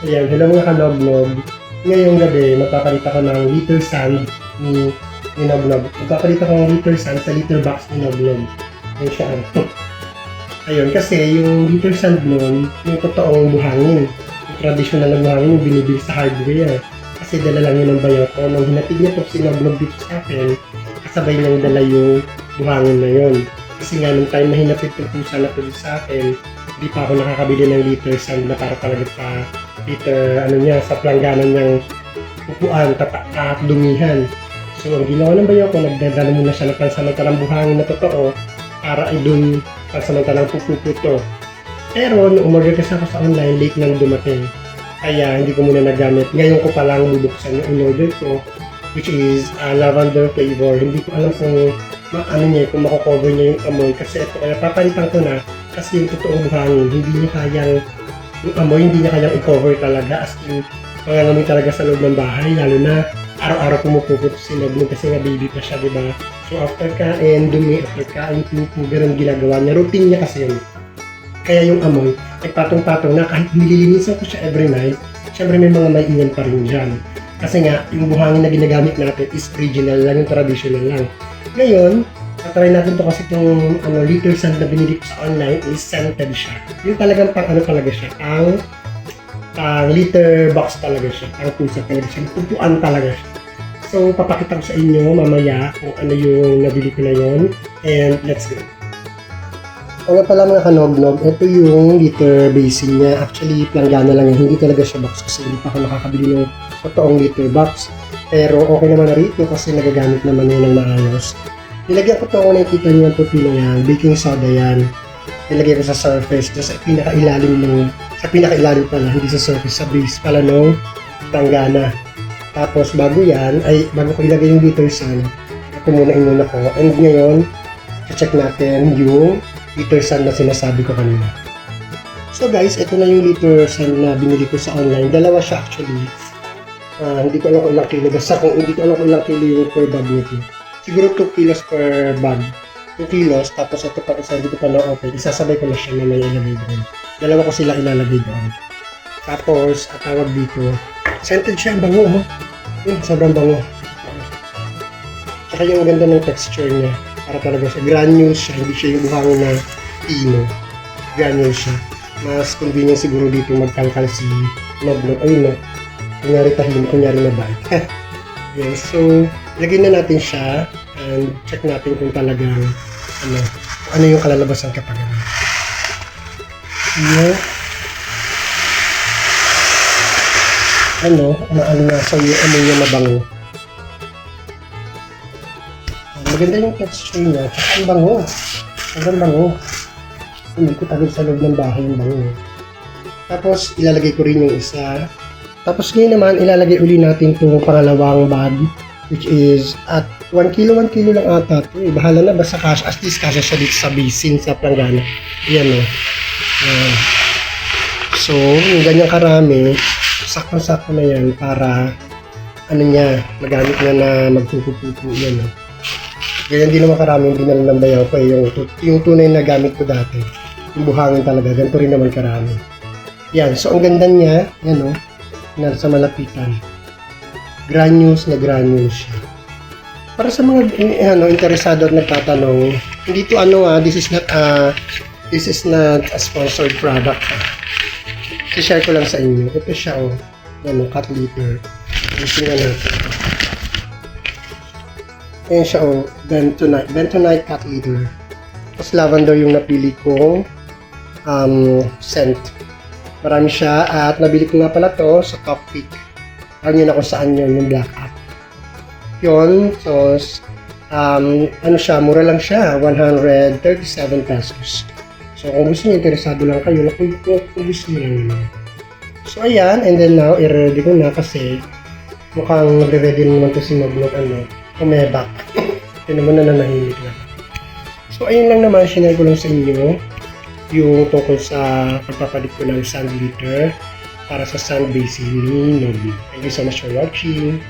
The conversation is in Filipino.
Ayan, hello mga kalognog. Ngayong gabi, magpapalit ako ng liter sand ni Nognog. Magpapalit ako ng liter sand sa liter box ni Nognog. Ayan siya. Ayun, kasi yung liter sand nun, yung totoong buhangin. Yung traditional na buhangin yung binibili sa hardware. Kasi dala lang yun ng bayo ko. Nung hinatid niya to si Nognog dito sa akin, kasabay niyang dala yung buhangin na yun. Kasi nga, nung time na hinatid ko pusa na to sa akin, hindi pa ako nakakabili ng liter sand na para talaga sa liter, sa plangganan niyang upuan, tatak at dumihan. So, ang ginawa ng bayo ko, nagdadala muna siya ng pansamantalang buhangin na totoo para ay dun pansamantalang puputo. Pero, nung umorder kasi ako sa online, late nang dumating. Kaya, hindi ko muna nagamit. Ngayon ko palang bubuksan yung in-order ko, which is lavender flavor. Hindi ko alam kung kung mako-cover niya yung amoy. Kasi ito, kaya papalitan ko na kasi yung totoong buhangin, hindi niya kayang yung amoy, hindi niya kayang i-cover talaga. As in, mangangamoy talaga sa loob ng bahay, lalo na araw-araw pumupukot si Nognog kasi nga baby pa siya, diba? So after kain, dumi, after kain, ganun ginagawa niya. Routine niya kasi yun. Kaya yung amoy, nagpatong-patong na kahit nililinisan ko siya every night, syempre may mga maiingan pa rin dyan. Kasi nga, yung buhangin na ginagamit natin is original lang, yung traditional lang. Ngayon, try natin to kasi itong liter sand na binili ko sa online is scented siya. Yung talagang talaga siya, pang liter box talaga siya, pang pusa talaga siya, tupuan talaga siya. So, papakita ko sa inyo mamaya kung ano yung nabili ko na yun. And let's go. O nga pala mga kanognog, ito yung liter basin niya. Actually, planggana lang yan. Hindi talaga siya box kasi hindi pa ako nakakabili ng totoong liter box. Pero okay naman na rito kasi nagagamit naman yun ng maayos. Nilagyan ko ito kung nakikita niyo yung puti na yan. Baking soda yan. Nilagyan ko sa surface. Sa pinaka-ilalim pala. Hindi sa surface. Sa base pala ng planggana. Tapos bago ko ilagay yung liter sand, ito muna ko. And ngayon, check natin yung liter sand na sinasabi ko kanina. So guys, ito na yung liter sand na binili ko sa online. Dalawa siya actually. Hindi ko alam kung ilang kilo. Basta hindi ko alam kung ilang kilo yung per bag nito. Siguro 2 kilos per bag. 2 kilos, tapos ito pa isa, hindi ko pa na-open. Isasabay ko na siya na may ilalagay doon. Dalawa ko sila ilalagay doon. Tapos, tawag dito, scented siya, ang bango, mo. Sobrang bango. Tsaka yung ganda ng texture niya. Para talaga siya, granules siya, hindi siya yung buhangin na pino. Granules siya. Mas convenient siguro dito magtangkal si Nognog. Ayun na. Kunyari na bike. Yes, so, lagyan na natin siya and check natin kung talagang ano yung kalalabasan kapag nasa yung ano yung mabango. Maganda yung texture niya, tsaka ang bango. Sobrang bango. Hindi ko tagal sa loob ng bahay yung bango. Tapos, ilalagay ko rin yung isa. Tapos ngayon naman, ilalagay uli natin itong pangalawang bag, which is at 1 kilo lang ata ito. Bahala na, basta cash, at least kasha siya dito sa basin, sa planggana. Ayan o. Ayan. So, yung ganyang karami, sakto-sakto na yan para, magamit na magpupupupo yan o. Ganyan din naman karami yung dinala ng bayaw ko yung tunay na gamit ko dati. Yung buhangin talaga, ganito rin naman karami. Yan, so ang ganda niya, yan o. Nasa malapitan. Granules siya. Para sa mga interesado at nagtatanong, hindi to this is not a sponsored product. I-share ko lang sa inyo. Ito siya cut liter. Tingnan natin. Ayan siya bentonite cut liter. Tapos lavender yung napili kong scent. Marami siya at nabili ko nga pala to sa Top Peak. Alam nyo na kung saan yun, yung black app. Yun, so, mura lang siya, 137 pesos. So, kung gusto nyo, interesado lang kayo, kung gusto nyo lang naman. So, ayan, and then now, i-ready ko na kasi mukhang ready naman to si Nognog, umebak. Ito naman na nanahimik na. So, ayun lang naman, sinay ko lang sa inyo yung tungkol sa pagpapalit ko ng sand liter para sa sand basin ni Nognog. Thank you so much for watching.